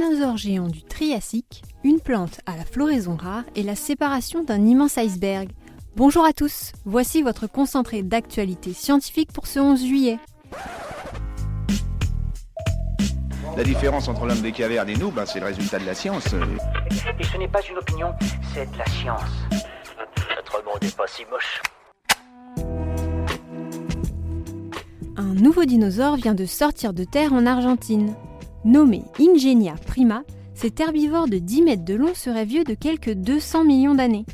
dinosaure géant du Triassique, une plante à la floraison rare et la séparation d'un immense iceberg. Bonjour à tous, voici votre concentré d'actualité scientifique pour ce 11 juillet. La différence entre l'homme des cavernes et nous, c'est le résultat de la science. Et ce n'est pas une opinion, c'est de la science. Notre monde n'est pas si moche. Un nouveau dinosaure vient de sortir de terre en Argentine. Nommé Ingenia prima, cet herbivore de 10 mètres de long serait vieux de quelques 200 millions d'années.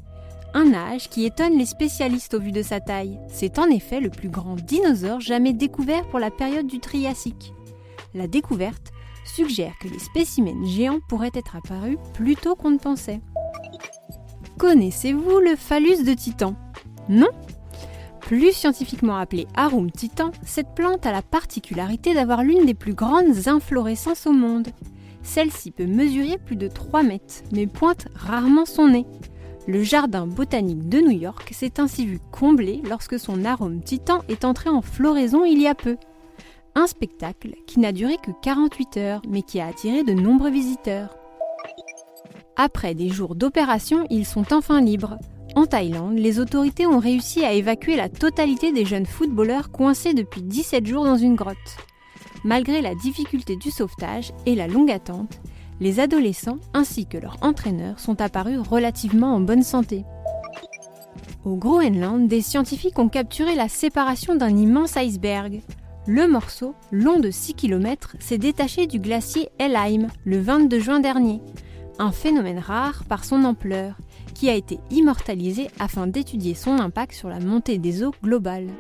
Un âge qui étonne les spécialistes au vu de sa taille. C'est en effet le plus grand dinosaure jamais découvert pour la période du Triassique. La découverte suggère que les spécimens géants pourraient être apparus plus tôt qu'on ne pensait. Connaissez-vous le phallus de Titan ? Non ? Plus scientifiquement appelée Arum titan, cette plante a la particularité d'avoir l'une des plus grandes inflorescences au monde. Celle-ci peut mesurer plus de 3 mètres, mais pointe rarement son nez. Le jardin botanique de New York s'est ainsi vu comblé lorsque son Arum titan est entré en floraison il y a peu. Un spectacle qui n'a duré que 48 heures, mais qui a attiré de nombreux visiteurs. Après des jours d'opération, ils sont enfin libres. En Thaïlande, les autorités ont réussi à évacuer la totalité des jeunes footballeurs coincés depuis 17 jours dans une grotte. Malgré la difficulté du sauvetage et la longue attente, les adolescents ainsi que leurs entraîneurs sont apparus relativement en bonne santé. Au Groenland, des scientifiques ont capturé la séparation d'un immense iceberg. Le morceau, long de 6 km, s'est détaché du glacier Helheim le 22 juin dernier. Un phénomène rare par son ampleur, qui a été immortalisé afin d'étudier son impact sur la montée des eaux globales.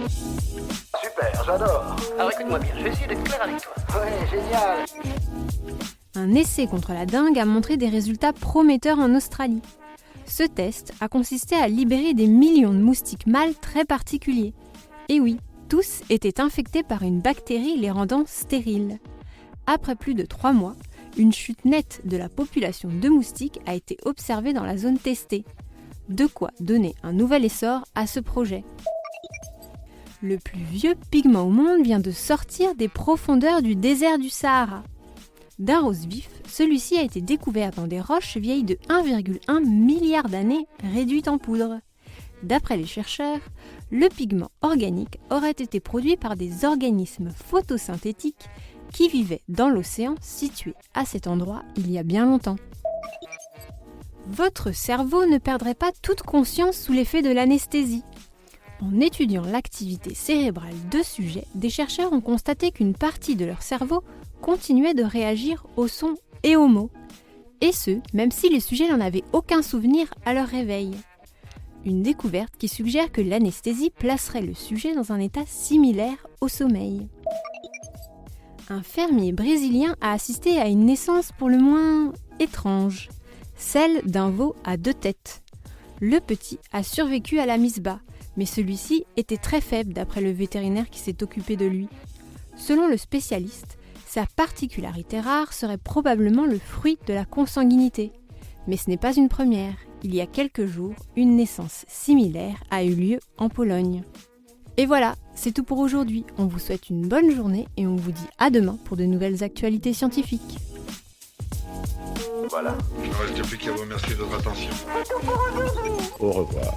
Super, j'adore. Alors écoute-moi bien, je vais essayer d'être clair avec toi. Ouais, génial. Un essai contre la dengue a montré des résultats prometteurs en Australie. Ce test a consisté à libérer des millions de moustiques mâles très particuliers. Et oui, tous étaient infectés par une bactérie les rendant stériles. Après plus de 3 mois, une chute nette de la population de moustiques a été observée dans la zone testée. De quoi donner un nouvel essor à ce projet. Le plus vieux pigment au monde vient de sortir des profondeurs du désert du Sahara. D'un rose vif, celui-ci a été découvert dans des roches vieilles de 1,1 milliard d'années réduites en poudre. D'après les chercheurs, le pigment organique aurait été produit par des organismes photosynthétiques qui vivaient dans l'océan situé à cet endroit il y a bien longtemps. Votre cerveau ne perdrait pas toute conscience sous l'effet de l'anesthésie. En étudiant l'activité cérébrale de sujets, des chercheurs ont constaté qu'une partie de leur cerveau continuait de réagir aux sons et aux mots. Et ce, même si les sujets n'en avaient aucun souvenir à leur réveil. Une découverte qui suggère que l'anesthésie placerait le sujet dans un état similaire au sommeil. Un fermier brésilien a assisté à une naissance pour le moins étrange, celle d'un veau à 2 têtes. Le petit a survécu à la mise bas, mais celui-ci était très faible d'après le vétérinaire qui s'est occupé de lui. Selon le spécialiste, sa particularité rare serait probablement le fruit de la consanguinité. Mais ce n'est pas une première. Il y a quelques jours, une naissance similaire a eu lieu en Pologne. Et voilà, c'est tout pour aujourd'hui. On vous souhaite une bonne journée et on vous dit à demain pour de nouvelles actualités scientifiques. Voilà. Il ne reste plus qu'à vous remercier de votre attention. Au revoir.